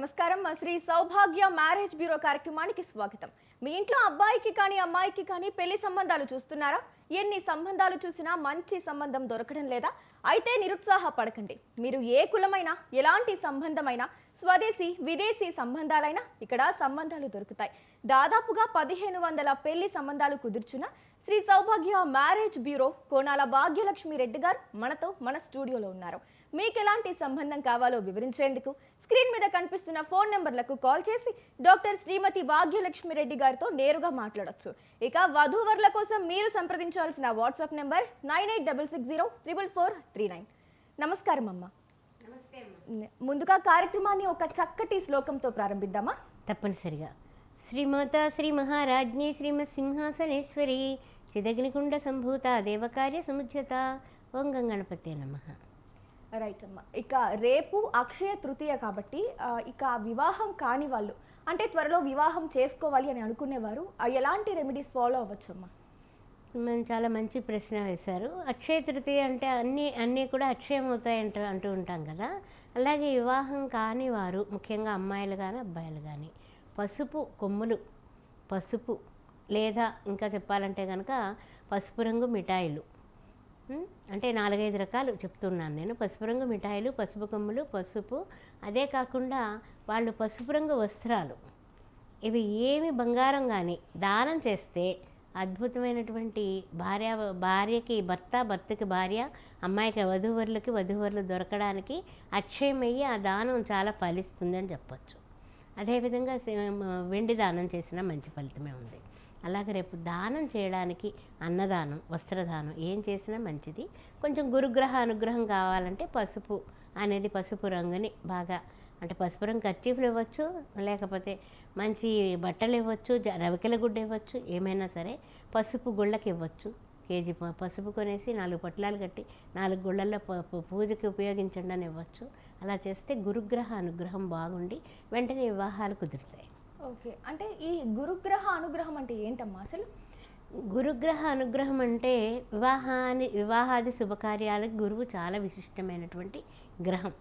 నమస్కారం. శ్రీ సౌభాగ్య marriage bureau కార్యక్రమానికి స్వాగతం. మీ ఇంట్లో అబ్బాయికి కానీ అమ్మాయికి కానీ పెళ్లి సంబంధాలు చూస్తున్నారా? ఎన్ని సంబంధాలు చూసినా మంచి సంబంధం దొరకడం లేదా? అయితే నిరుత్సాహపడకండి. మీరు ఏ కులమైనా, ఎలాంటి సంబంధమైనా, స్వదేశీ విదేశీ సంబంధాలైనా ఇక్కడ సంబంధాలు దొరుకుతాయి. దాదాపుగా 1500 పెళ్లి సంబంధాలు కుదుర్చున్న శ్రీ సౌభాగ్య మ్యారేజ్ బ్యూరో కోనాల భాగ్యలక్ష్మి రెడ్డి గారు మన స్టూడియోలో ఉన్నారు. మీకు ఎలాంటి సంబంధం కావాలో వివరించేందుకు స్క్రీన్ మీద కనిపిస్తున్న ఫోన్ నెంబర్లకు కాల్ చేసి డాక్టర్ శ్రీమతి భాగ్యలక్ష్మి రెడ్డి గారితో నేరుగా మాట్లాడొచ్చు. ఇక వధూవరుల కోసం మీరు సంప్రదించాల్సిన వాట్సాప్ నెంబర్ 98604439. నమస్కారం అమ్మ. ముందుగా కార్యక్రమాన్ని ఒక చక్కటి శ్లోకంతో ప్రారంభిద్దామా? తప్పనిసరిగా. శ్రీమాత శ్రీ మహారాజ్ఞి శ్రీమత్ సింహాసనేశ్వరి చిదగ్నికుండ సంభూత దేవకార్య సముజ్యత ఓం గంగణపతే నమః. రైట్ అమ్మ. ఇక రేపు అక్షయ తృతీయ కాబట్టి ఇక వివాహం కాని వాళ్ళు, అంటే త్వరలో వివాహం చేసుకోవాలి అని అనుకునేవారు ఎలాంటి రెమెడీస్ ఫాలో అవ్వచ్చమ్మా? మనం చాలా మంచి ప్రశ్న వేశారు. అక్షయ తృతీయ అంటే అన్నీ కూడా అక్షయం అవుతాయి అంటూ ఉంటాం కదా. అలాగే వివాహం కాని వారు, ముఖ్యంగా అమ్మాయిలు కానీ అబ్బాయిలు కానీ, పసుపు కొమ్ములు, పసుపు లేదా ఇంకా చెప్పాలంటే కనుక పసుపు రంగు మిఠాయిలు, అంటే 4-5 రకాలు చెప్తున్నాను నేను. పసుపు రంగు మిఠాయిలు, పసుపు కొమ్ములు, పసుపు, అదే కాకుండా వాళ్ళు పసుపు రంగు వస్త్రాలు, ఇవి ఏమి బంగారం కానీ దానం చేస్తే అద్భుతమైనటువంటి భార్యకి భర్త, భర్తకి భార్య, అమ్మాయికి వధూవరులు దొరకడానికి అక్షయమయ్యి ఆ దానం చాలా ఫలిస్తుంది అని చెప్పచ్చు. అదేవిధంగా వెండి దానం చేసినా మంచి ఫలితమే ఉంది. అలాగే రేపు దానం చేయడానికి అన్నదానం, వస్త్రదానం ఏం చేసినా మంచిది. కొంచెం గురుగ్రహ అనుగ్రహం కావాలంటే పసుపు అనేది, పసుపు రంగుని బాగా, అంటే పసుపు రంగు కర్చీఫ్లు ఇవ్వచ్చు, లేకపోతే మంచి బట్టలు ఇవ్వచ్చు, రవికెల గుడ్డ ఇవ్వచ్చు, ఏమైనా సరే పసుపు గుళ్ళకి ఇవ్వచ్చు. కేజీ పసుపు కొనేసి 4 పొట్లాలు కట్టి 4 గుళ్ళల్లో పూజకి ఉపయోగించండి అని ఇవ్వచ్చు. అలా చేస్తే గురుగ్రహ అనుగ్రహం బాగుండి వెంటనే వివాహాలు కుదురుతాయి. ఓకే, అంటే ఈ గురుగ్రహ అనుగ్రహం అంటే ఏంటమ్మా అసలు? గురుగ్రహ అనుగ్రహం అంటే వివాహాది శుభకార్యాలకు గురువు చాలా విశిష్టమైనటువంటి గ్రహం.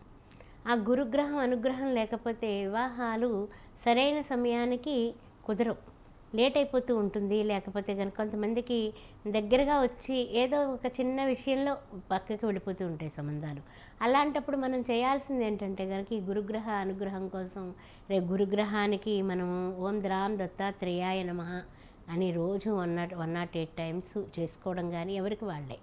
ఆ గురుగ్రహం అనుగ్రహం లేకపోతే వివాహాలు సరైన సమయానికి కుదరవు, లేట్ అయిపోతూ ఉంటుంది. లేకపోతే కనుక కొంతమందికి దగ్గరగా వచ్చి ఏదో ఒక చిన్న విషయంలో పక్కకి వెళ్ళిపోతూ ఉంటాయి సంబంధాలు. అలాంటప్పుడు మనం చేయాల్సింది ఏంటంటే కనుక ఈ గురుగ్రహ అనుగ్రహం కోసం రేపు గురుగ్రహానికి మనము ఓం ద్రాం దత్తాత్రేయాయ నమః అని రోజు 108 టైమ్స్ చేసుకోవడం కానీ, ఎవరికి వాళ్ళే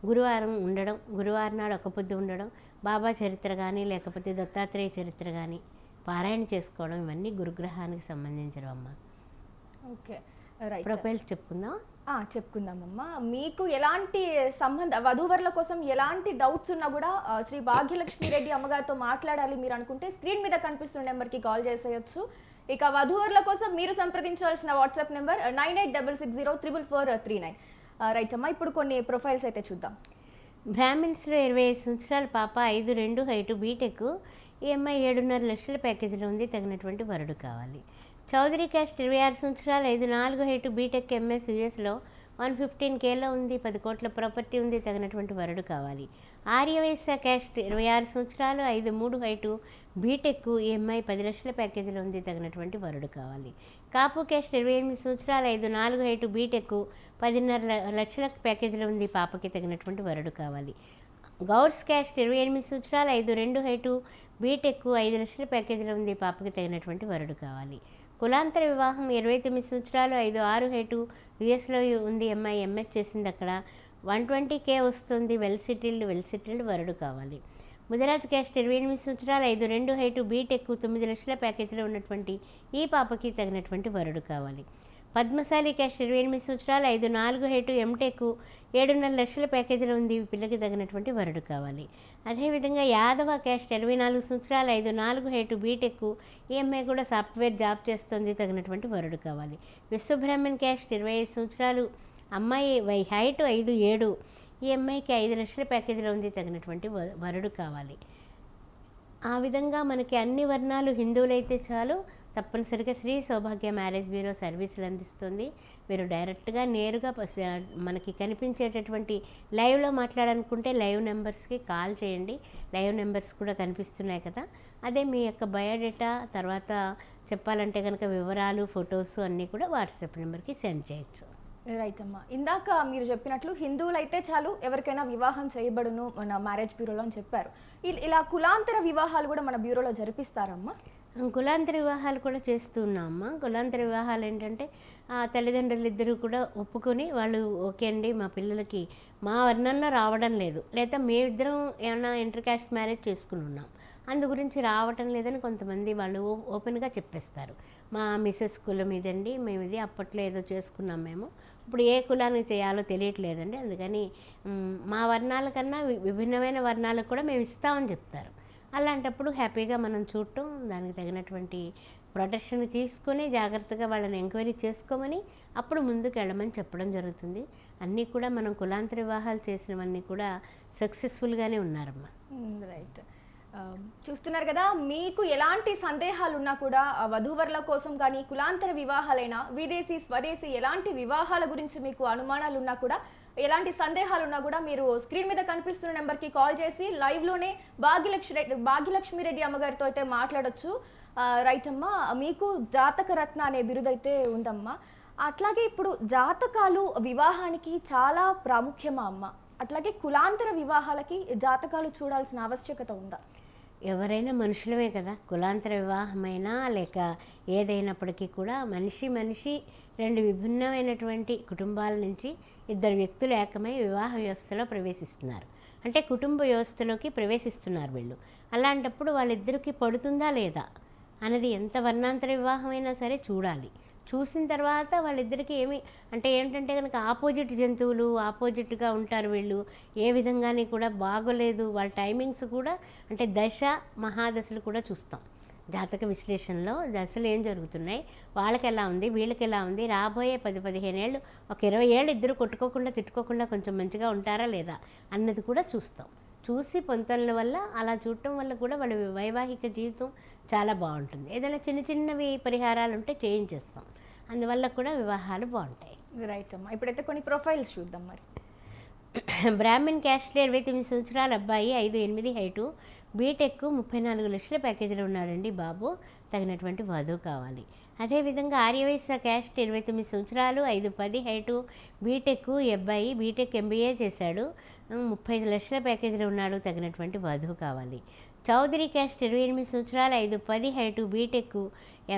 గురువారం ఉండడం, గురువారం నాడు ఒక పొద్దు ఉండడం, బాబా చరిత్ర కానీ లేకపోతే దత్తాత్రేయ చరిత్ర కానీ పారాయణ చేసుకోవడం, ఇవన్నీ గురుగ్రహానికి సంబంధించినవి అమ్మ. Okay, right. ప్రొఫైల్స్ చెప్పుకుందామమ్మా. మీకు ఎలాంటి వధూవరుల కోసం ఎలాంటి డౌట్స్ ఉన్నా కూడా శ్రీ భాగ్యలక్ష్మి రెడ్డి అమ్మగారితో మాట్లాడాలి మీరు అనుకుంటే స్క్రీన్ మీద కనిపిస్తున్న నెంబర్కి కాల్ చేసేయచ్చు. ఇక వధూవరుల కోసం మీరు సంప్రదించాల్సిన వాట్సాప్ నెంబర్ 98604439. రైట్ అమ్మా, ఇప్పుడు కొన్ని ప్రొఫైల్స్ అయితే చూద్దాం. బ్రాహ్మిన్స్లో 25 సంవత్సరాల పాప, 5'2" హైటు, బీటెక్, ఈఎంఐ 7.5 లక్షల ప్యాకేజీలో ఉంది, తగినటువంటి వరుడు కావాలి. చౌదరి క్యాస్ట్ 26 సంవత్సరాలు, 5'4" హైటు, బీటెక్, ఎంఎస్, యుఎస్లో 115Kలో ఉంది, 10 కోట్ల ప్రాపర్టీ ఉంది, తగినటువంటి వరుడు కావాలి. ఆర్యవైశ్య క్యాస్ట్ 26 సంవత్సరాలు, 5'3" హైటు, బీటెక్, ఈఎంఐ 10 లక్షల ప్యాకేజీలో ఉంది, తగినటువంటి వరుడు కావాలి. కాపు క్యాస్ట్ 28 సంవత్సరాలు, 5'4" హైటు, బీటెక్, 10.5 లక్షల ప్యాకేజీలో ఉంది, పాపకి తగినటువంటి వరుడు కావాలి. గౌడ్స్ క్యాస్ట్ 28 సంవత్సరాలు, 5'2" హైటు, బీటెక్, 5 లక్షల ప్యాకేజీలో ఉంది, పాపకి తగినటువంటి వరుడు కావాలి. కులాంతర వివాహం 29 సంవత్సరాలు, 5'6" హైటు, యుఎస్లో ఉంది, ఎంఐ, ఎంఎస్ చేసింది అక్కడ, 120K వస్తుంది, వెల్ సెటిల్డ్ వరుడు కావాలి. ముదిరాజ్ క్యాస్ట్ 28 సంవత్సరాలు, 5'2" హైటు, బీటెక్, 9 లక్షల ప్యాకేజీలో ఉన్నటువంటి ఈ పాపకి తగినటువంటి వరుడు కావాలి. పద్మశాలి క్యాస్ట్ 28 సంవత్సరాలు, 5'4" హైటు, ఎంటెక్, 7.5 లక్షల ప్యాకేజీలో ఉంది, పిల్లకి తగినటువంటి వరుడు కావాలి. అదేవిధంగా యాదవ క్యాస్ట్ 24 సంవత్సరాలు, 5'4" హైటు, బీటెక్, ఈఎంఐ కూడా సాఫ్ట్వేర్ జాబ్ చేస్తుంది, తగినటువంటి వరుడు కావాలి. విశ్వబ్రాహ్మణ్ క్యాస్ట్ 25 సంవత్సరాలు, అమ్మాయి హైటు 5'7", ఈఎంఐకి 5 లక్షల ప్యాకేజీలో ఉంది, తగినటువంటి వరుడు కావాలి. ఆ విధంగా మనకి అన్ని వర్ణాలు హిందువులైతే చాలు, తప్పనిసరిగా శ్రీ సౌభాగ్య మ్యారేజ్ బ్యూరో సర్వీసులు అందిస్తుంది. మీరు డైరెక్ట్గా నేరుగా మనకి కనిపించేటటువంటి లైవ్లో మాట్లాడాలనుకుంటే లైవ్ నెంబర్స్కి కాల్ చేయండి. లైవ్ నెంబర్స్ కూడా కనిపిస్తున్నాయి కదా. అదే మీ యొక్క బయోడేటా తర్వాత చెప్పాలంటే కనుక వివరాలు, ఫొటోస్ అన్నీ కూడా వాట్సాప్ నెంబర్కి సెండ్ చేయొచ్చు. రైట్ అమ్మా. ఇందాక మీరు చెప్పినట్లు హిందువులైతే చాలు ఎవరికైనా వివాహం చేయబడును మన మ్యారేజ్ బ్యూరోలో అని చెప్పారు. ఇలా కులాంతర వివాహాలు కూడా మన బ్యూరోలో జరిపిస్తారమ్మా? కులాంతర వివాహాలు కూడా చేస్తున్నామమ్మా. కులాంతర వివాహాలు ఏంటంటే తల్లిదండ్రులు ఇద్దరు కూడా ఒప్పుకొని వాళ్ళు ఓకే అండి మా పిల్లలకి మా వర్ణంలో రావడం లేదు, లేదా మేమిద్దరం ఏమైనా ఇంటర్ కాస్ట్ మ్యారేజ్ చేసుకుని ఉన్నాం అందు గురించి రావటం లేదని కొంతమంది వాళ్ళు ఓపెన్గా చెప్పేస్తారు. మా మిస్సెస్ కులం ఇదండి, మేము ఇది అప్పట్లో ఏదో చేసుకున్నాం, మేము ఇప్పుడు ఏ కులానికి చేయాలో తెలియట్లేదండి, అందుకని మా వర్ణాల కన్నా విభిన్నమైన వర్ణాలకు కూడా మేము ఇస్తామని చెప్తారు. అలాంటప్పుడు హ్యాపీగా మనం చూడటం, దానికి తగినటువంటి ప్రొటెక్షన్ తీసుకొని జాగ్రత్తగా వాళ్ళని ఎంక్వైరీ చేసుకోమని అప్పుడు ముందుకు వెళ్ళమని చెప్పడం జరుగుతుంది. అన్నీ కూడా మనం కులాంతర వివాహాలు చేసినవన్నీ కూడా సక్సెస్ఫుల్గానే ఉన్నారమ్మా. రైట్. చూస్తున్నారు కదా, మీకు ఎలాంటి సందేహాలు ఉన్నా కూడా వధూవరుల కోసం కానీ కులాంతర వివాహాలైనా విదేశీ స్వదేశీ ఎలాంటి వివాహాల గురించి మీకు అనుమానాలు ఉన్నా కూడా ఎలాంటి సందేహాలు ఉన్నా కూడా మీరు స్క్రీన్ మీద కనిపిస్తున్న నెంబర్కి కాల్ చేసి లైవ్లోనే భాగ్యలక్ష్మి రెడ్డి అమ్మగారితో అయితే మాట్లాడొచ్చు. రైట్ అమ్మా, మీకు జాతక రత్న అనే బిరుదైతే ఉందమ్మా. అట్లాగే ఇప్పుడు జాతకాలు వివాహానికి చాలా ప్రాముఖ్యమా అమ్మ? అట్లాగే కులాంతర వివాహాలకి జాతకాలు చూడాల్సిన ఆవశ్యకత ఉందా? ఎవరైనా మనుషులమే కదా, కులాంతర వివాహమైనా లేక ఏదైనప్పటికీ కూడా మనిషి రెండు విభిన్నమైనటువంటి కుటుంబాల నుంచి ఇద్దరు వ్యక్తులు ఏకమై వివాహ వ్యవస్థలో ప్రవేశిస్తున్నారు. అంటే కుటుంబ వ్యవస్థలోకి ప్రవేశిస్తున్నారు వీళ్ళు. అలాంటప్పుడు వాళ్ళిద్దరికీ పడుతుందా లేదా అన్నది ఎంత వర్ణాంతర వివాహమైనా సరే చూడాలి. చూసిన తర్వాత వాళ్ళిద్దరికీ అంటే ఏంటంటే కనుక ఆపోజిట్ జంతువులు, ఆపోజిట్గా ఉంటారు వీళ్ళు, ఏ విధంగానే కూడా బాగోలేదు. వాళ్ళ టైమింగ్స్ కూడా అంటే దశ మహాదశలు కూడా చూస్తాం జాతక విశ్లేషణలో. దశలు ఏం జరుగుతున్నాయి, వాళ్ళకి ఎలా ఉంది, వీళ్ళకి ఎలా ఉంది, రాబోయే 10-15 ఏళ్ళు, ఒక 20 ఏళ్ళు ఇద్దరు కొట్టుకోకుండా తిట్టుకోకుండా కొంచెం మంచిగా ఉంటారా లేదా అన్నది కూడా చూస్తాం. చూసి పొంతనల వల్ల అలా చూడటం వల్ల కూడా వాళ్ళ వైవాహిక జీవితం చాలా బాగుంటుంది. ఏదైనా చిన్నవి పరిహారాలు ఉంటే చేయించేస్తాం, అందువల్ల కూడా వివాహాలు బాగుంటాయి. రైట్ అమ్మా. ఇప్పుడైతే కొన్ని ప్రొఫైల్స్ చూద్దాం. మరి బ్రాహ్మణ్ క్యాస్ట్లో 29 సంవత్సరాల అబ్బాయి, 5'8" హైటు, బీటెక్ 34 లక్షల ప్యాకేజీలో ఉన్నాడండి బాబు, తగినటువంటి వధువు కావాలి. అదేవిధంగా ఆర్యవైశ్య క్యాస్ట్ 29 సంవత్సరాలు, 5'10" హైటు, బీటెక్ అబ్బాయి, బీటెక్ MBA చేశాడు, 35 లక్షల ప్యాకేజీలో ఉన్నాడు, తగినటువంటి వధువు కావాలి. చౌదరి క్యాస్ట్ 28 సంవత్సరాలు, 5'10" హైటు, బీటెక్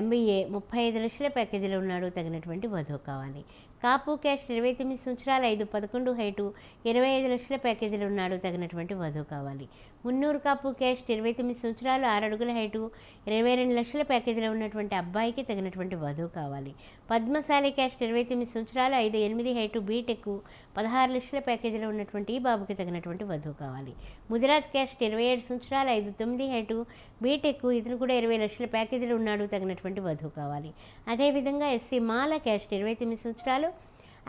MBA, 35 లక్షల ప్యాకేజీలో ఉన్నాడు, తగినటువంటి వధువు కావాలి. కాపు క్యాస్ట్ 29 సంవత్సరాలు, 5'11" హైటు, 25 లక్షల ప్యాకేజీలో ఉన్నాడు, తగినటువంటి వధువు కావాలి. మున్నూరు కాపు క్యాస్ట్ 29 సంవత్సరాలు, 6 అడుగుల హైటు, 22 లక్షల ప్యాకేజీలో ఉన్నటువంటి అబ్బాయికి తగినటువంటి వధువు కావాలి. పద్మశాలి క్యాస్ట్ 29 సంవత్సరాలు, 5'8" హైటు, బీటెక్ 16 లక్షల ప్యాకేజీలో ఉన్నటువంటి ఈ బాబుకి తగినటువంటి వధువు కావాలి. ముదిరాజ్ క్యాస్ట్ 27 సంవత్సరాలు, 5'9" హైటు, బీటెక్, ఇతను కూడా 20 లక్షల ప్యాకేజీలో ఉన్నాడు, తగినటువంటి వధువు కావాలి. అదేవిధంగా ఎస్సీ మాల క్యాస్ట్ 29 సంవత్సరాలు,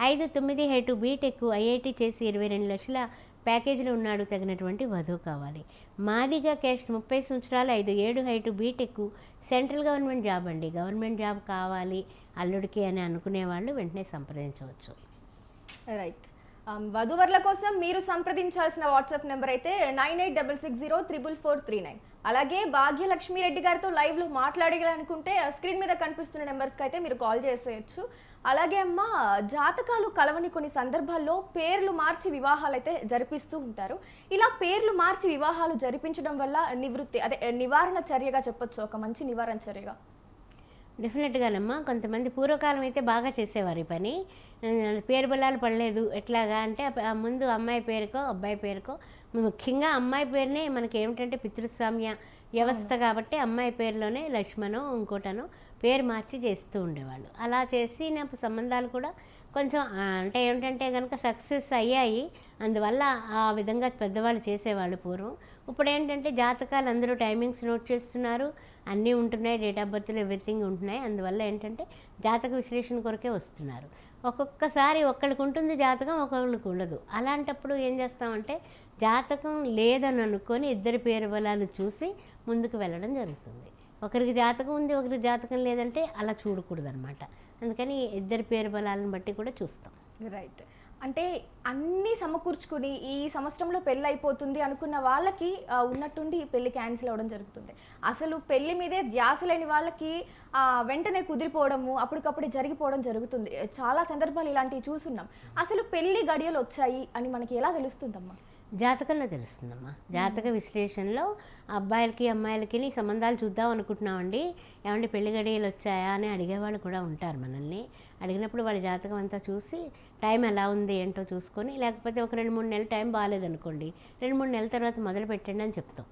5'9" హైటు, బీటెక్, IIT చేసి 22 లక్షల ప్యాకేజీలో ఉన్నాడు, తగినటువంటి వధువు కావాలి. మాదిగా క్యాస్ట్ 30 సంవత్సరాలు, 5'7" height, BTech, central government job అండి, గవర్నమెంట్ జాబ్ కావాలి అల్లుడికి అని అనుకునే వాళ్ళు వెంటనే సంప్రదించవచ్చు. రైట్. వధువర్ల కోసం మీరు సంప్రదించాల్సిన వాట్సాప్ నెంబర్ అయితే 9866044439. అలాగే భాగ్యలక్ష్మి రెడ్డి గారితో లైవ్లో మాట్లాడాలనుకుంటే స్క్రీన్ మీద కనిపిస్తున్న నెంబర్స్కి అయితే మీరు కాల్ చేసేయచ్చు. అలాగే అమ్మ, జాతకాలు కలవని కొన్ని సందర్భాల్లో పేర్లు మార్చి వివాహాలు అయితే జరిపిస్తూ ఉంటారు. ఇలా పేర్లు మార్చి వివాహాలు జరిపించడం వల్ల నివారణ చర్యగా చెప్పొచ్చు, ఒక మంచి నివారణ చర్యగా. డెఫినెట్గానమ్మా. కొంతమంది పూర్వకాలం అయితే బాగా చేసేవారు ఈ పని. పేరు బలాలు పడలేదు, ఎట్లాగా అంటే ముందు అమ్మాయి పేరుకో అబ్బాయి పేరుకో, ముఖ్యంగా అమ్మాయి పేరునే మనకి ఏమిటంటే పితృస్వామ్య వ్యవస్థ కాబట్టి అమ్మాయి పేరులోనే లక్ష్మణో ఇంకోటనో పేరు మార్చి చేస్తూ ఉండేవాళ్ళు. అలా చేసిన సంబంధాలు కూడా కొంచెం అంటే ఏమిటంటే కనుక సక్సెస్ అయ్యాయి. అందువల్ల ఆ విధంగా పెద్దవాళ్ళు చేసేవాళ్ళు పూర్వం. ఇప్పుడు ఏంటంటే జాతకాలు అందరూ టైమింగ్స్ నోట్ చేస్తున్నారు, అన్నీ ఉంటున్నాయి, డేట్ ఆఫ్ బర్త్లు ఎవ్రీథింగ్ ఉంటున్నాయి. అందువల్ల ఏంటంటే జాతక విశ్లేషణ కొరకే వస్తున్నారు. ఒక్కొక్కసారి ఒకళ్ళకి ఉంటుంది జాతకం, ఒకళ్ళకి ఉండదు. అలాంటప్పుడు ఏం చేస్తామంటే జాతకం లేదని అనుకొని ఇద్దరి పేరు బలాలు చూసి ముందుకు వెళ్ళడం జరుగుతుంది. ఒకరికి జాతకం ఉంది, ఒకరికి జాతకం లేదంటే అలా చూడకూడదు అనమాట. అందుకని ఇద్దరి పేరు బలాలను బట్టి కూడా చూస్తాం. రైట్. అంటే అన్నీ సమకూర్చుకుని ఈ సంవత్సరంలో పెళ్ళి అయిపోతుంది అనుకున్న వాళ్ళకి ఉన్నట్టుండి పెళ్ళి క్యాన్సిల్ అవ్వడం జరుగుతుంది. అసలు పెళ్లి మీదే ధ్యాస లేని వాళ్ళకి వెంటనే కుదిరిపోవడము, అప్పటికప్పుడే జరిగిపోవడం జరుగుతుంది. చాలా సందర్భాలు ఇలాంటివి చూస్తున్నాం. అసలు పెళ్లి గడియలు వచ్చాయి అని మనకి ఎలా తెలుస్తుందమ్మా? జాతకంలో తెలుస్తుందమ్మా. జాతక విశ్లేషణలో అబ్బాయిలకి అమ్మాయిలకి సంబంధాలు చూద్దాం అనుకుంటున్నామండి, ఏమంటే పెళ్లి గడియలు వచ్చాయా అని అడిగేవాళ్ళు కూడా ఉంటారు మనల్ని. అడిగినప్పుడు వాళ్ళ జాతకం అంతా చూసి టైం ఎలా ఉంది ఏంటో చూసుకొని, లేకపోతే ఒక 2-3 నెలల టైం బాగాలేదనుకోండి, 2-3 నెలల తర్వాత మొదలు పెట్టండి అని చెప్తాం.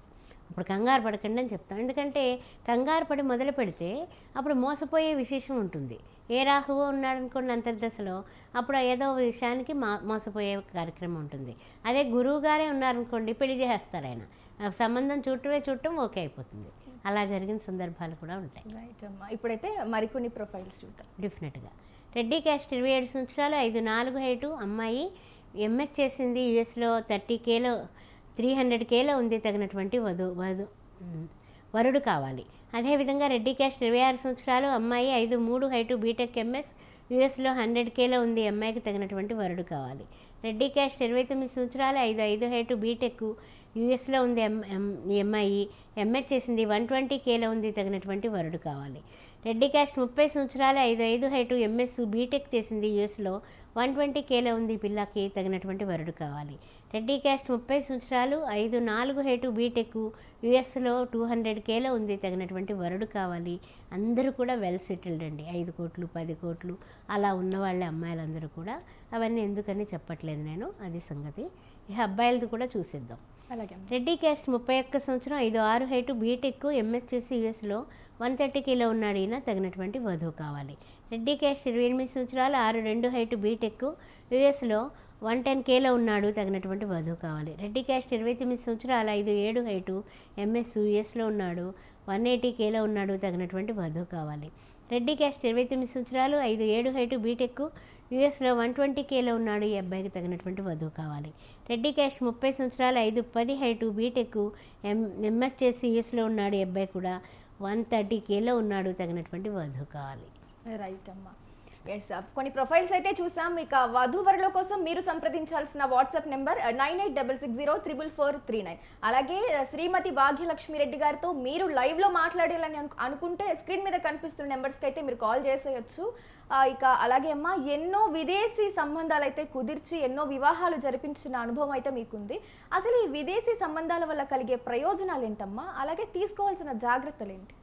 అప్పుడు కంగారు పడకండి అని చెప్తాం. ఎందుకంటే కంగారు పడి మొదలు పెడితే అప్పుడు మోసపోయే విశేషం ఉంటుంది. ఏ రాహువో ఉన్నాడనుకోండి అంతర్దశలో, అప్పుడు ఏదో విషయానికి మోసపోయే కార్యక్రమం ఉంటుంది. అదే గురువు గారే ఉన్నారనుకోండి, పెళ్లి చేస్తారు ఆయన, సంబంధం చూడటం ఓకే అయిపోతుంది. అలా జరిగిన సందర్భాలు కూడా ఉంటాయి. రైట్ అమ్మా. ఇప్పుడైతే మరికొన్ని ప్రొఫైల్స్ చూద్దాం. డెఫినెట్గా. రెడ్డి క్యాస్ట్ 27 సంవత్సరాలు, 5'4" హైటు, అమ్మాయి, ఎంఎస్ చేసింది, యుఎస్లో 300Kలో ఉంది, తగినటువంటి వరుడు కావాలి. అదేవిధంగా రెడ్డి క్యాస్ట్ 26 సంవత్సరాలు, అమ్మాయి, 5'3" హైటు, బీటెక్ ఎంఎస్, యుఎస్లో 100Kలో ఉంది, అమ్మాయికి తగినటువంటి వరుడు కావాలి. రెడ్డి క్యాస్ట్ 29 సంవత్సరాలు, 5'5" హైటు, బీటెక్, యుఎస్లో ఉంది, అమ్మాయి, ఎంఎస్ చేసింది, 120Kలో ఉంది, తగినటువంటి వరుడు కావాలి. రెడ్డి క్యాస్ట్ 30 సంవత్సరాలు, 5'5" హైటు, ఎంఎస్, బీటెక్ చేసింది, యుఎస్లో 120Kలో ఉంది, పిల్లకి తగినటువంటి వరుడు కావాలి. రెడ్డి క్యాస్ట్ 30 సంవత్సరాలు, 5'4" హైటు, బీటెక్, యుఎస్లో 200Kలో ఉంది, తగినటువంటి వరుడు కావాలి. అందరూ కూడా వెల్ సెటిల్డ్ అండి. 5 కోట్లు 10 కోట్లు అలా ఉన్నవాళ్ళే అమ్మాయిలందరూ కూడా. అవన్నీ ఎందుకని చెప్పట్లేదు నేను, అది సంగతి. ఈ అబ్బాయిలది కూడా చూసిద్దాం. అలాగే. రెడ్డి క్యాస్ట్ 31 సంవత్సరం, 5'6" హైటు, బీటెక్, ఎంఎస్ చేసి యుఎస్లో 130Kలో ఉన్నాడు, ఈయన తగినటువంటి వధువు కావాలి. రెడ్డి క్యాస్ట్ 28 సంవత్సరాలు, 6'2" హైటు, బీటెక్, యుఎస్లో 110Kలో ఉన్నాడు, తగినటువంటి వధువు కావాలి. రెడ్డి క్యాస్ట్ 29 సంవత్సరాలు, 5'7" హైటు, ఎంఎస్, యుఎస్లో ఉన్నాడు, 180Kలో ఉన్నాడు, తగినటువంటి వధువు కావాలి. రెడ్డి క్యాస్ట్ 29 సంవత్సరాలు, 5'7" హైటు, బీటెక్, యుఎస్లో 120Kలో ఉన్నాడు, ఈ అబ్బాయికి తగినటువంటి వధువు కావాలి. రెడ్డి క్యాస్ట్ 30 సంవత్సరాలు, 5'10" హైటు, బీటెక్, ఎంఎస్ చేసి యుఎస్లో ఉన్నాడు, ఈ అబ్బాయి కూడా 130Kలో ఉన్నాడు, తగినటువంటి వధువు కావాలి. రైట్ అమ్మా. ఎస్, కొన్ని ప్రొఫైల్స్ అయితే చూసాం. ఇక వధూవరుల కోసం మీరు సంప్రదించాల్సిన వాట్సాప్ నెంబర్ 98604439. అలాగే శ్రీమతి భాగ్యలక్ష్మి రెడ్డి గారితో మీరు లైవ్లో మాట్లాడాలని అనుకుంటే స్క్రీన్ మీద కనిపిస్తున్న నెంబర్స్కి అయితే మీరు కాల్ చేసేయచ్చు. ఇక అలాగే అమ్మా, ఎన్నో విదేశీ సంబంధాలు అయితే కుదిర్చి ఎన్నో వివాహాలు జరిపించిన అనుభవం అయితే మీకుంది. అసలు ఈ విదేశీ సంబంధాల వల్ల కలిగే ప్రయోజనాలు ఏంటమ్మా, అలాగే తీసుకోవాల్సిన జాగ్రత్తలు ఏంటి?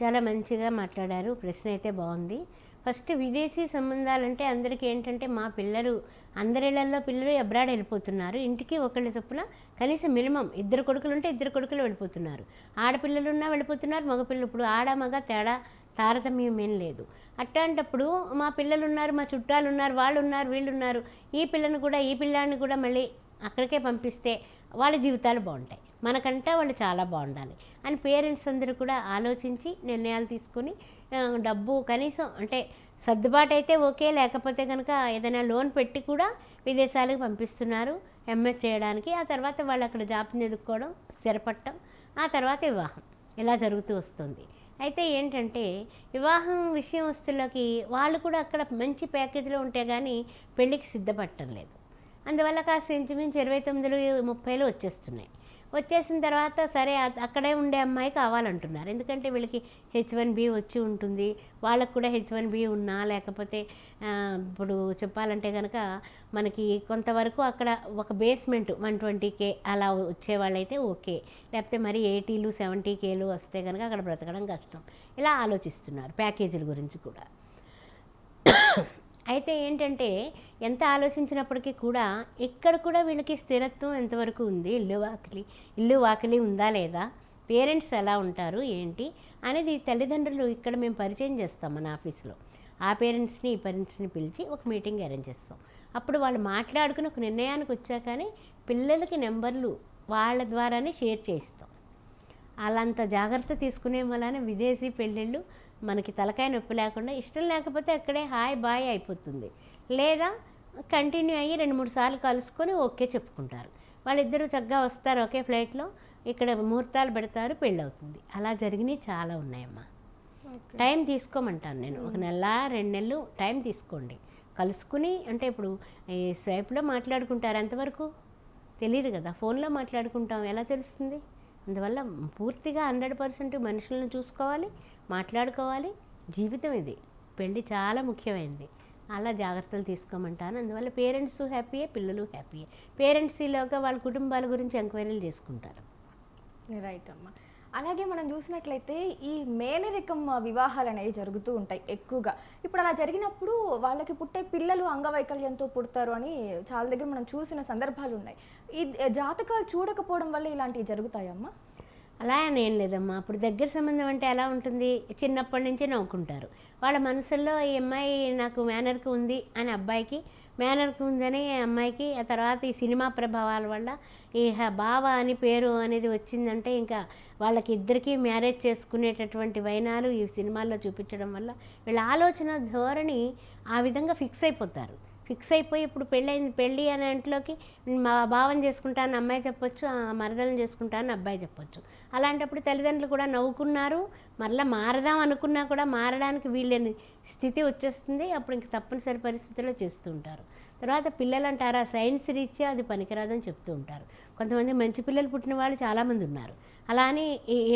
చాలా మంచిగా మాట్లాడారు. ప్రశ్న అయితే బాగుంది. ఫస్ట్ విదేశీ సంబంధాలంటే అందరికీ ఏంటంటే, మా పిల్లలు అందరిళ్లలో పిల్లలు అబ్రాడ్ వెళ్ళిపోతున్నారు, ఇంటికి ఒకళ్ళ చొప్పున కనీసం మినిమం 2 కొడుకులు ఉంటే 2 కొడుకులు వెళ్ళిపోతున్నారు, ఆడపిల్లలున్నా వెళ్ళిపోతున్నారు, మగపిల్లలు, ఇప్పుడు ఆడ మగ తేడా తారతమ్యం ఏం లేదు. అట్లాంటప్పుడు మా పిల్లలు ఉన్నారు, మా చుట్టాలు ఉన్నారు, వాళ్ళు ఉన్నారు, వీళ్ళు ఉన్నారు, ఈ పిల్లాన్ని కూడా మళ్ళీ అక్కడికే పంపిస్తే వాళ్ళ జీవితాలు బాగుంటాయి, మనకంటే వాళ్ళు చాలా బాగుండాలి అని పేరెంట్స్ అందరూ కూడా ఆలోచించి నిర్ణయాలు తీసుకొని డబ్బు కనీసం అంటే సర్దుబాటు అయితే ఓకే, లేకపోతే కనుక ఏదైనా లోన్ పెట్టి కూడా విదేశాలకు పంపిస్తున్నారు ఎంఎస్ చేయడానికి. ఆ తర్వాత వాళ్ళు అక్కడ జాబ్ని ఎదుక్కోవడం, స్థిరపడటం, ఆ తర్వాత వివాహం ఇలా జరుగుతూ వస్తుంది. అయితే ఏంటంటే వివాహం విషయం వస్తులకి వాళ్ళు కూడా అక్కడ మంచి ప్యాకేజీలో ఉంటే కానీ పెళ్ళికి సిద్ధపడటం లేదు. అందువల్ల కాస్త ఇంచుమించు 29-30 వచ్చేసిన తర్వాత సరే అక్కడే ఉండే అమ్మాయి కావాలంటున్నారు. ఎందుకంటే వీళ్ళకి H1B వచ్చి ఉంటుంది, వాళ్ళకు కూడా H1B ఉన్నా లేకపోతే ఇప్పుడు చెప్పాలంటే కనుక మనకి కొంతవరకు అక్కడ ఒక బేస్మెంట్ 120K అలా వచ్చేవాళ్ళైతే ఓకే, లేకపోతే మరి 80 70Kలు వస్తే కనుక అక్కడ బ్రతకడం కష్టం. ఇలా ఆలోచిస్తున్నారు ప్యాకేజీల గురించి కూడా. అయితే ఏంటంటే ఎంత ఆలోచించినప్పటికీ కూడా ఇక్కడ కూడా వీళ్ళకి స్థిరత్వం ఎంతవరకు ఉంది, ఇల్లు వాకిలి ఉందా లేదా, పేరెంట్స్ ఎలా ఉంటారు ఏంటి అనేది తల్లిదండ్రులు ఇక్కడ మేము పరిచయం చేస్తాం మన ఆఫీస్లో. ఆ పేరెంట్స్ని ఈ పేరెంట్స్ని పిలిచి ఒక మీటింగ్ అరేంజ్ చేస్తాం. అప్పుడు వాళ్ళు మాట్లాడుకుని ఒక నిర్ణయానికి వచ్చాకనే పిల్లలకి నెంబర్లు వాళ్ళ ద్వారానే షేర్ చేయిస్తాం. అలాంత జాగ్రత్త తీసుకునే వలన విదేశీ పెళ్ళిళ్ళు మనకి తలకాయ నొప్పి లేకుండా, ఇష్టం లేకపోతే అక్కడే హాయ్ బాయ్ అయిపోతుంది, లేదా కంటిన్యూ అయ్యి 2-3 సార్లు కలుసుకొని ఓకే చెప్పుకుంటారు. వాళ్ళిద్దరూ చక్కగా వస్తారు ఒకే ఫ్లైట్లో, ఇక్కడ ముహూర్తాలు పెడతారు, పెళ్ళి అవుతుంది. అలా జరిగినవి చాలా ఉన్నాయమ్మా. టైం తీసుకోమంటాను నేను. ఒక నెల 2 నెలలు టైం తీసుకోండి. కలుసుకుని అంటే ఇప్పుడు ఈ స్వైప్లో మాట్లాడుకుంటారు, ఎంతవరకు తెలియదు కదా, ఫోన్లో మాట్లాడుకుంటాం, ఎలా తెలుస్తుంది? అందువల్ల పూర్తిగా 100% మనుషులను చూసుకోవాలి, మాట్లాడుకోవాలి. జీవితం ఇది, పెళ్ళి చాలా ముఖ్యమైనది. అలా జాగ్రత్తలు తీసుకోమంటాను. అందువల్ల పేరెంట్స్ హ్యాపీయే, పిల్లలు హ్యాపీయే. పేరెంట్స్ ఈలోగా వాళ్ళ కుటుంబాల గురించి ఎంక్వైరీలు చేసుకుంటారు. రైట్ అమ్మ. అలాగే మనం చూసినట్లయితే ఈ మేనరికం వివాహాలు అనేవి జరుగుతూ ఉంటాయి ఎక్కువగా. ఇప్పుడు అలా జరిగినప్పుడు వాళ్ళకి పుట్టే పిల్లలు అంగవైకల్యంతో పుడతారు అని చాలా దగ్గర మనం చూసిన సందర్భాలు ఉన్నాయి. ఈ జాతకాలు చూడకపోవడం వల్ల ఇలాంటివి జరుగుతాయమ్మా? అలా అని ఏం లేదమ్మా. అప్పుడు దగ్గర సంబంధం అంటే ఎలా ఉంటుంది, చిన్నప్పటి నుంచి నవ్వుకుంటారు. వాళ్ళ మనసుల్లో ఈ అమ్మాయి నాకు మేనర్కి ఉంది అని అబ్బాయికి, మేనర్కి ఉందని అమ్మాయికి, ఆ తర్వాత ఈ సినిమా ప్రభావాల వల్ల ఈ బావ అని పేరు అనేది వచ్చిందంటే ఇంకా వాళ్ళకి ఇద్దరికీ మ్యారేజ్ చేసుకునేటటువంటి వైనాలు ఈ సినిమాల్లో చూపించడం వల్ల వీళ్ళ ఆలోచన ధోరణి ఆ విధంగా ఫిక్స్ అయిపోతారు. ఫిక్స్ అయిపోయి ఇప్పుడు పెళ్ళి అనే ఇంట్లోకి మా బావని చేసుకుంటాను అమ్మాయి చెప్పొచ్చు, మరదలను చేసుకుంటాను అబ్బాయి చెప్పొచ్చు. అలాంటప్పుడు తల్లిదండ్రులు కూడా నవ్వుకున్నారు, మరలా మారదాం అనుకున్నా కూడా మారడానికి వీళ్ళని స్థితి వచ్చేస్తుంది. అప్పుడు ఇంక తప్పనిసరి పరిస్థితుల్లో చేస్తూ ఉంటారు. తర్వాత పిల్లలు అంటారా, సైన్స్ రీత్యా అది పనికిరాదని చెప్తూ ఉంటారు. కొంతమంది మంచి పిల్లలు పుట్టిన వాళ్ళు చాలామంది ఉన్నారు. అలా అని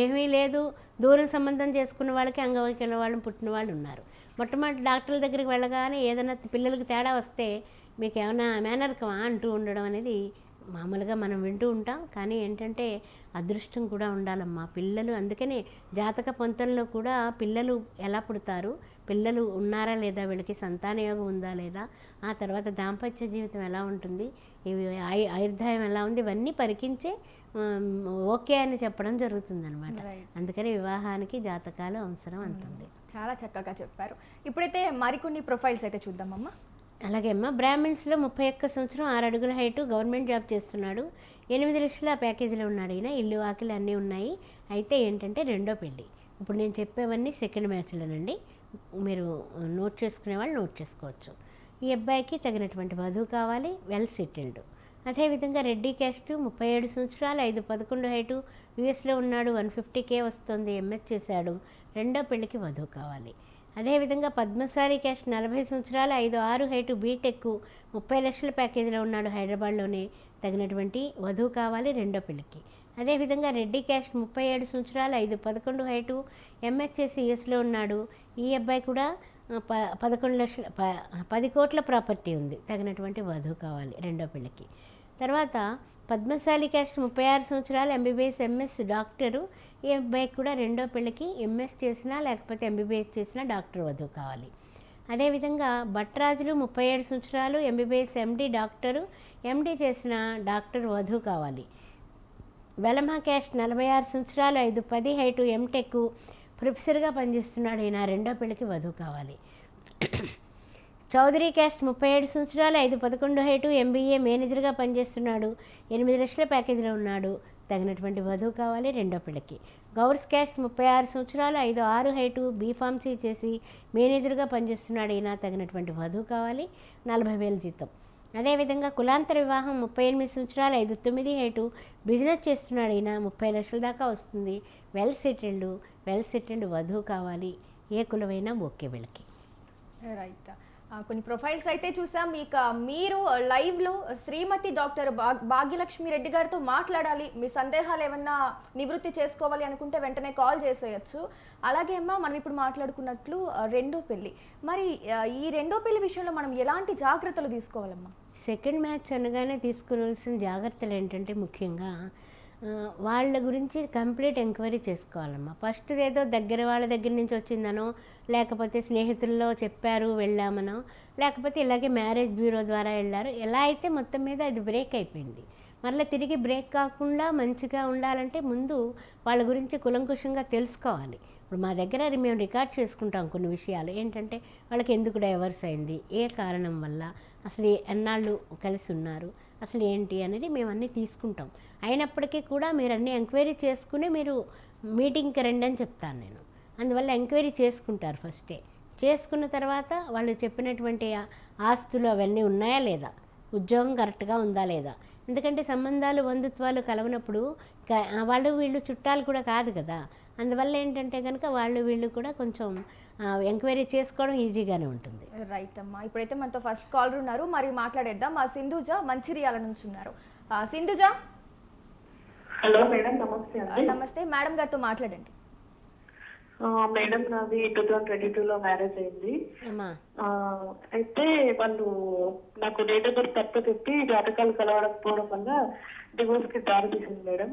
ఏమీ లేదు, దూరం సంబంధం చేసుకున్న వాళ్ళకి అంగవైకల్యం వాళ్ళు పుట్టిన వాళ్ళు ఉన్నారు. మొట్టమొదటి డాక్టర్ల దగ్గరికి వెళ్ళగానే ఏదైనా పిల్లలకి తేడా వస్తే మీకు ఏమైనా మేనరికమా అంటూ ఉండడం అనేది మామూలుగా మనం వింటూ ఉంటాం. కానీ ఏంటంటే అదృష్టం కూడా ఉండాలమ్మా. పిల్లలు అందుకనే జాతక పొంతంలో కూడా పిల్లలు ఎలా పుడతారు, పిల్లలు ఉన్నారా లేదా, వీళ్ళకి సంతానయోగం ఉందా లేదా, ఆ తర్వాత దాంపత్య జీవితం ఎలా ఉంటుంది, ఇవి ఆయుర్దాయం ఎలా ఉంది, ఇవన్నీ పరికించే ఓకే అని చెప్పడం జరుగుతుందన్నమాట. అందుకని వివాహానికి జాతకాలు అవసరం అంటుంది. చాలా చక్కగా చెప్పారు. ఇప్పుడైతే మరికొన్ని ప్రొఫైల్స్ అయితే చూద్దామమ్మా. అలాగే అమ్మ, బ్రాహ్మిన్స్లో 31 సంవత్సరం, 6 అడుగుల హైటు, గవర్నమెంట్ జాబ్ చేస్తున్నాడు, 8 లక్షల ప్యాకేజీలో ఉన్నాడు ఈయన, ఇల్లు ఆకిలు అన్నీ ఉన్నాయి. అయితే ఏంటంటే రెండో పెళ్ళి. ఇప్పుడు నేను చెప్పేవన్నీ సెకండ్ మ్యాచ్లోనండి, మీరు నోట్ చేసుకునే వాళ్ళు నోట్ చేసుకోవచ్చు. ఈ అబ్బాయికి తగినటువంటి వధువు కావాలి, వెల్ సెటిల్డ్. అదేవిధంగా రెడ్డి క్యాస్ట్, 37 సంవత్సరాలు, 5'11" హైటు, యూఎస్లో ఉన్నాడు, 150K వస్తుంది, ఎంఎస్ చేశాడు. రెండో పెళ్ళికి వధువు కావాలి. అదేవిధంగా పద్మశాలి క్యాస్ట్, 40 సంవత్సరాలు, 5'6" హైటు, బీటెక్, 30 లక్షల ప్యాకేజీలో ఉన్నాడు, హైదరాబాద్లోనే, తగినటువంటి వధువు కావాలి రెండో పెళ్ళికి. అదేవిధంగా రెడ్డి క్యాస్ట్, 37 సంవత్సరాలు, 5'11" హైటు, ఎంఎస్ చేసి యూఎస్లో ఉన్నాడు. ఈ అబ్బాయి కూడా 10 కోట్ల ప్రాపర్టీ ఉంది, తగినటువంటి వధువు కావాలి రెండో పెళ్ళికి. తర్వాత పద్మశాలి క్యాస్ట్, 36 సంవత్సరాలు, ఎంబీబీఎస్, ఎంఎస్, డాక్టరు. ఈ అబ్బాయికి కూడా రెండో పెళ్ళికి ఎంఎస్ చేసినా లేకపోతే ఎంబీబీఎస్ చేసినా డాక్టర్ వధువు కావాలి. అదేవిధంగా భట్రాజులు, 37 సంవత్సరాలు, ఎంబీబీఎస్, ఎండి, డాక్టరు, ఎండి చేసిన డాక్టర్ వధువు కావాలి. వెలమా క్యాస్ట్, 46 సంవత్సరాలు, 5'10" హైటు, ఎంటెక్, ప్రొఫెసర్గా పనిచేస్తున్నాడు ఈయన, రెండో పెళ్ళికి వధువు కావాలి. చౌదరి క్యాస్ట్, 37 సంవత్సరాలు, 5'11" హైటు, ఎంబీఏ, మేనేజర్గా పనిచేస్తున్నాడు, 8 లక్షల ప్యాకేజీలో ఉన్నాడు, తగినటువంటి వధువు కావాలి రెండో పెళ్ళికి. గౌడ్స్ క్యాస్ట్, 36 సంవత్సరాలు, 5'6" హైటు, బీఫార్మసీ చేసి మేనేజర్గా పనిచేస్తున్నాడు ఈయన, తగినటువంటి వధువు కావాలి, 40,000 జీతం. అదేవిధంగా కులాంతర వివాహం, 38 సంవత్సరాలు, 5'9" హైటు, బిజినెస్ చేస్తున్నాడు ఈయన, 30 లక్షల దాకా వస్తుంది, వెల్ సెటిల్డ్ వధువు కావాలి. ఏ కులమైనా ఓకే వీళ్ళకి. రైట్. కొన్ని ప్రొఫైల్స్ అయితే చూసాం. ఇక మీరు లైవ్లో శ్రీమతి డాక్టర్ భాగ్యలక్ష్మి రెడ్డి గారితో మాట్లాడాలి, మీ సందేహాలు ఏమన్నా నివృత్తి చేసుకోవాలి అనుకుంటే వెంటనే కాల్ చేసేయచ్చు. అలాగే అమ్మా, మనం ఇప్పుడు మాట్లాడుకున్నట్లు రెండో పెళ్ళి, మరి ఈ రెండో పెళ్లి విషయంలో మనం ఎలాంటి జాగ్రత్తలు తీసుకోవాలమ్మా? సెకండ్ మ్యాచ్ అనగానే తీసుకోవాల్సిన జాగ్రత్తలు ఏంటంటే ముఖ్యంగా వాళ్ళ గురించి కంప్లీట్ ఎంక్వైరీ చేసుకోవాలమ్మా. ఫస్ట్ ఏదో దగ్గర వాళ్ళ దగ్గర నుంచి వచ్చిందనో, లేకపోతే స్నేహితుల్లో చెప్పారు వెళ్ళామనో, లేకపోతే ఇలాగే మ్యారేజ్ బ్యూరో ద్వారా వెళ్ళారు, ఎలా అయితే మొత్తం మీద అది బ్రేక్ అయిపోయింది. మళ్ళీ తిరిగి బ్రేక్ కాకుండా మంచిగా ఉండాలంటే ముందు వాళ్ళ గురించి కులంకుశంగా తెలుసుకోవాలి. ఇప్పుడు మా దగ్గర మేము రికార్డ్ చేసుకుంటాం కొన్ని విషయాలు, ఏంటంటే వాళ్ళకి ఎందుకు డైవర్స్ అయింది, ఏ కారణం వల్ల, అసలు ఎన్నాళ్ళు కలిసి ఉన్నారు, అసలు ఏంటి అనేది మేము అన్నీ తీసుకుంటాం. అయినప్పటికీ కూడా మీరు అన్నీ ఎంక్వైరీ చేసుకుని మీరు మీటింగ్కి రండి అని చెప్తాను నేను. అందువల్ల ఎంక్వైరీ చేసుకుంటారు ఫస్టే. చేసుకున్న తర్వాత వాళ్ళు చెప్పినటువంటి ఆస్తులు అవన్నీ ఉన్నాయా లేదా, ఉద్యోగం కరెక్ట్గా ఉందా లేదా. ఎందుకంటే సంబంధాలు బంధుత్వాలు కలవనప్పుడు వాళ్ళు వీళ్ళు చుట్టాలు కూడా కాదు కదా, అందువల్ల ఏంటంటే కనుక వాళ్ళు వీళ్ళు కూడా కొంచెం ఎంక్వైరీ చేసుకోవడం ఈజీగానే ఉంటుంది. రైట్ అమ్మా, ఇప్పుడైతే మనతో ఫస్ట్ కాలర్ ఉన్నారు, మరి మాట్లాడేద్దాం. మా సింధుజ మంచిర్యాల నుంచి ఉన్నారు. సింధుజ. హలో మేడం, నమస్తే అండి. నమస్తే మేడం, గారితో మాట్లాడండి. మేడం, నాది 2022లో మ్యారేజ్ అయింది. అయితే వాళ్ళు నాకు డేట్ ఆఫ్ బర్త్ తప్పు చెప్పి జాతకాలు కలవకపోవడం వల్ల డివోర్స్ కి దారి తీసింది మేడం.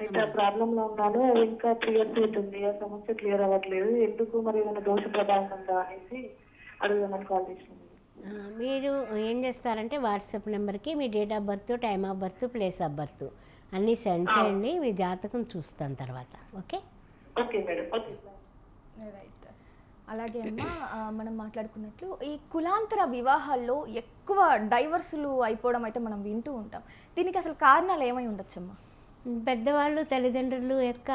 అయితే ఆ ప్రాబ్లం లో ఉన్నాను, ఇంకా 3 years అవుతుంది, ఆ సమస్య క్లియర్ అవ్వట్లేదు. ఎందుకు, మరి ఏమైనా దోష ప్రభావం ఉందా అనేసి అడుగుదామని కాల్ చేసింది. మీరు ఏం చేస్తారంటే వాట్సాప్ నెంబర్కి మీ date of birth, time of birth, place of birth అన్నీ సెండ్ చేయండి. మీ జాతకం చూస్తాను తర్వాత. Okay okay madam. Okay right. అలాగే అమ్మా, మనం మాట్లాడుకున్నట్లు ఈ కులాంతర వివాహాల్లో ఎక్కువ డైవర్సులు అయిపోవడం అయితే మనం వింటూ ఉంటాం. దీనికి అసలు కారణాలు ఏమై ఉండొచ్చమ్మా? పెద్దవాళ్ళు తల్లిదండ్రులు యొక్క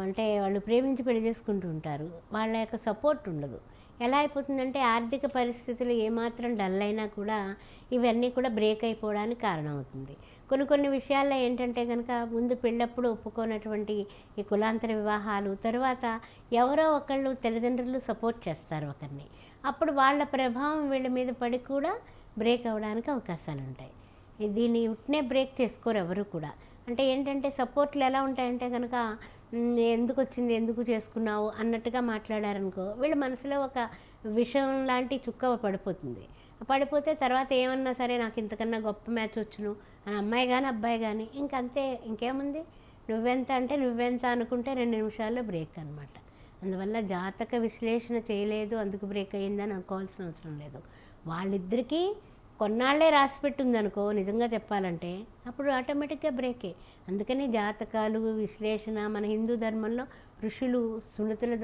అంటే వాళ్ళు ప్రేమించి పెళ్లి చేసుకుంటూ ఉంటారు, వాళ్ళ యొక్క సపోర్ట్ ఉండదు. ఎలా అయిపోతుందంటే ఆర్థిక పరిస్థితులు ఏమాత్రం డల్ అయినా కూడా ఇవన్నీ కూడా బ్రేక్ అయిపోవడానికి కారణమవుతుంది. కొన్ని విషయాల్లో ఏంటంటే కనుక ముందు పెళ్ళప్పుడు ఒప్పుకోనటువంటి ఈ కులాంతర వివాహాలు తర్వాత ఎవరో ఒకళ్ళు తల్లిదండ్రులు సపోర్ట్ చేస్తారు ఒకరిని, అప్పుడు వాళ్ళ ప్రభావం వీళ్ళ మీద పడి కూడా బ్రేక్ అవ్వడానికి అవకాశాలు ఉంటాయి. దీన్ని ఉట్నే బ్రేక్ చేసుకోరు ఎవరు కూడా. అంటే ఏంటంటే సపోర్ట్లు ఎలా ఉంటాయంటే కనుక ఎందుకు వచ్చింది, ఎందుకు చేసుకున్నావు అన్నట్టుగా మాట్లాడారనుకో, వీళ్ళ మనసులో ఒక విషం లాంటి చుక్క పడిపోతుంది. పడిపోతే తర్వాత ఏమన్నా సరే నాకు ఇంతకన్నా గొప్ప మ్యాచ్ వచ్చును అని అమ్మాయి కానీ అబ్బాయి కానీ ఇంకంతే, ఇంకేముంది, నువ్వెంత అంటే నువ్వెంత అనుకుంటే 2 నిమిషాల్లో బ్రేక్ అనమాట. అందువల్ల జాతక విశ్లేషణ చేయలేదు అందుకు బ్రేక్ అయ్యిందని అనుకోవాల్సిన అవసరం లేదు. వాళ్ళిద్దరికీ కొన్నాళ్లే రాసిపెట్టింది అనుకో, నిజంగా చెప్పాలంటే అప్పుడు ఆటోమేటిక్గా బ్రేకే. అందుకని జాతకాలు విశ్లేషణ మన హిందూ ధర్మంలో ఋషులు శృతుల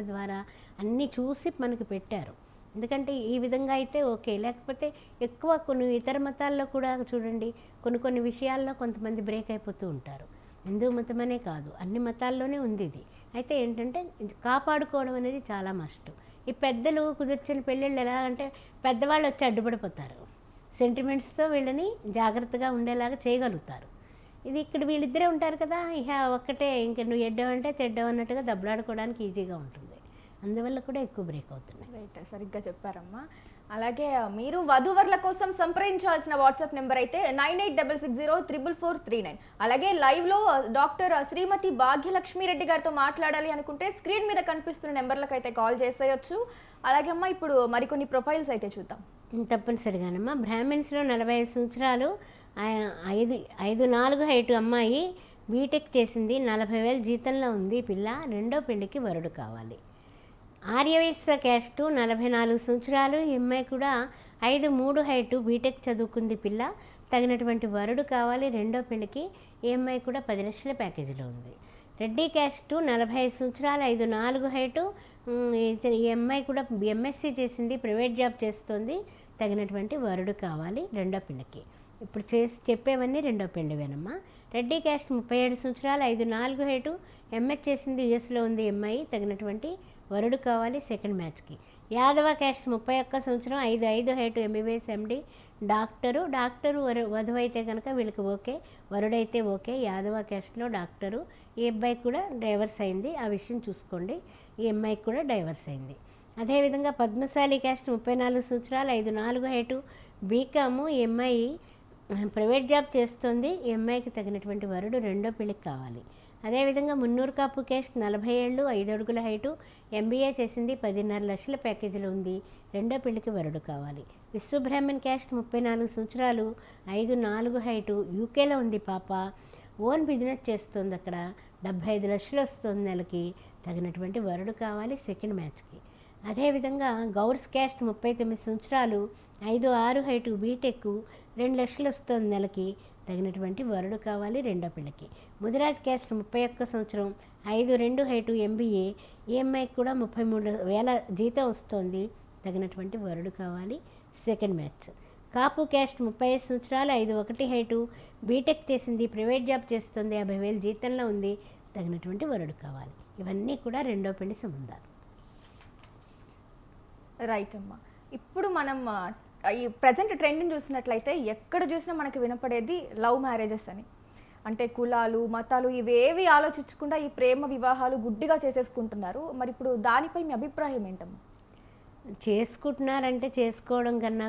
ద్వారా అన్నీ చూసి మనకి పెట్టారు. ఎందుకంటే ఈ విధంగా అయితే ఓకే, లేకపోతే ఎక్కువ కొన్ని ఇతర మతాల్లో కూడా చూడండి, కొన్ని విషయాల్లో కొంతమంది బ్రేక్ అయిపోతూ ఉంటారు. హిందూ మతమనే కాదు, అన్ని మతాల్లోనే ఉంది ఇది. అయితే ఏంటంటే కాపాడుకోవడం అనేది చాలా మస్ట్. ఈ పెద్దలు కుదిర్చిన పెళ్ళిళ్ళు ఎలా అంటే పెద్దవాళ్ళు వచ్చి అడ్డుపడిపోతారు, సెంటిమెంట్స్తో వీళ్ళని జాగ్రత్తగా ఉండేలాగా చేయగలుగుతారు. ఇది ఇక్కడ వీళ్ళిద్దరే ఉంటారు కదా, ఇక ఒక్కటే ఇంక నువ్వు ఎడ్డవంటే తెడ్డవన్నట్టుగా దెబ్బలాడుకోవడానికి ఈజీగా ఉంటుంది. అందువల్ల కూడా ఎక్కువ బ్రేక్ అవుతున్నాయి. రైట్, సరిగ్గా చెప్పారమ్మా. అలాగే మీరు వధూవరుల కోసం సంప్రదించాల్సిన వాట్సాప్ నెంబర్ అయితే 9866044439. అలాగే లైవ్లో డాక్టర్ శ్రీమతి భాగ్యలక్ష్మి రెడ్డి గారితో మాట్లాడాలి అనుకుంటే స్క్రీన్ మీద కనిపిస్తున్న నెంబర్లకు అయితే కాల్ చేసేయచ్చు. అలాగే అమ్మా, ఇప్పుడు మరికొన్ని ప్రొఫైల్స్ అయితే చూద్దాం. తప్పనిసరిగానమ్మా. బ్రాహ్మిన్స్లో 45 సంవత్సరాలు, 5'4" హైటు అమ్మాయి, బీటెక్ చేసింది, 40,000 జీతంలో ఉంది పిల్ల, రెండో పెళ్లికి వరుడు కావాలి. ఆర్యవైశ్య క్యాస్టు, 44 సంవత్సరాలు, ఈ అమ్మాయి కూడా 5'3" హైటు, బీటెక్ చదువుకుంది పిల్ల, తగినటువంటి వరుడు కావాలి, రెండో పెళ్లికి. ఈ అమ్మాయి కూడా 10 లక్షల ప్యాకేజీలో ఉంది. రెడ్డి క్యాస్టు, 45 సంవత్సరాలు, 5'4" హైటు, ఈ అమ్మాయి కూడా ఎంఎస్సీ చేసింది, ప్రైవేట్ జాబ్ చేస్తుంది, తగినటువంటి వరుడు కావాలి, రెండో పెళ్లికి. ఇప్పుడు చెప్పేవన్నీ రెండో పెళ్ళివేనమ్మా. రెడ్డి క్యాస్ట్, 37 సంవత్సరాలు, 5'4" హైటు, ఎంఎస్ చేసింది, యుఎస్లో ఉంది అమ్మాయి, తగినటువంటి వరుడు కావాలి, సెకండ్ మ్యాచ్కి. యాదవ క్యాస్ట్, 31 సంవత్సరం, 5'5" హైటు, ఎంబీబీఎస్ ఎండి, డాక్టరు వధువు అయితే కనుక వీళ్ళకి ఓకే, వరుడైతే ఓకే. యాదవ క్యాస్ట్లో డాక్టరు, ఈ అబ్బాయికి కూడా డైవర్స్ అయింది, ఆ విషయం చూసుకోండి. ఈ అమ్మాయికి కూడా డైవర్స్ అయింది. అదేవిధంగా పద్మశాలి క్యాస్ట్, 34 సంవత్సరాలు, 5'4" హైటు, బీకాము, ఈ అమ్మాయి ప్రైవేట్ జాబ్ చేస్తుంది, ఈ అమ్మాయికి తగినటువంటి వరుడు రెండో పెళ్ళికి కావాలి. అదేవిధంగా మున్నూరు కాపు క్యాస్ట్, 40 ఏళ్ళు, 5 అడుగుల హైటు, ఎంబీఏ చేసింది, 10.5 లక్షల ప్యాకేజీలో ఉంది, రెండో పెళ్లికి వరుడు కావాలి. విశ్వబ్రాహ్మణ్ క్యాస్ట్, 34 సంవత్సరాలు, 5'4" హైటు, యూకేలో ఉంది పాప, ఓన్ బిజినెస్ చేస్తుంది, అక్కడ 75 లక్షలు వస్తుంది నెలకి, తగినటువంటి వరుడు కావాలి, సెకండ్ మ్యాచ్కి. అదేవిధంగా గౌర్స్ క్యాస్ట్, 39 సంవత్సరాలు, 5'6" హైటు, బీటెక్, 2 లక్షలు వస్తుంది నెలకి, తగినటువంటి వరుడు కావాలి, రెండో పిల్లకి. ముదిరాజ్ క్యాస్ట్, 31 సంవత్సరం, 5'2" హైటు, ఎంబీఏ, ఈఎంఐకి కూడా 33,000 జీతం వస్తుంది, తగినటువంటి వరుడు కావాలి, సెకండ్ మ్యాచ్. కాపు క్యాస్ట్, 35 సంవత్సరాలు, 5'1" హైటు, బీటెక్ చేసింది, ప్రైవేట్ జాబ్ చేస్తుంది, 50,000 జీతంలో ఉంది, తగినటువంటి వరుడు కావాలి. ఇవన్నీ కూడా రెండో పెళ్లి సంబంధాలు. రైట్ అమ్మా. ఇప్పుడు మనం ఈ ప్రజెంట్ ట్రెండ్ని చూసినట్లయితే ఎక్కడ చూసినా మనకి వినపడేది లవ్ మ్యారేజెస్ అని. అంటే కులాలు మతాలు ఇవేవి ఆలోచించకుండా ఈ ప్రేమ వివాహాలు గుడ్డిగా చేసేసుకుంటున్నారు. మరి ఇప్పుడు దానిపై మీ అభిప్రాయం ఏంటమ్మా? చేసుకుంటున్నారంటే చేసుకోవడం కన్నా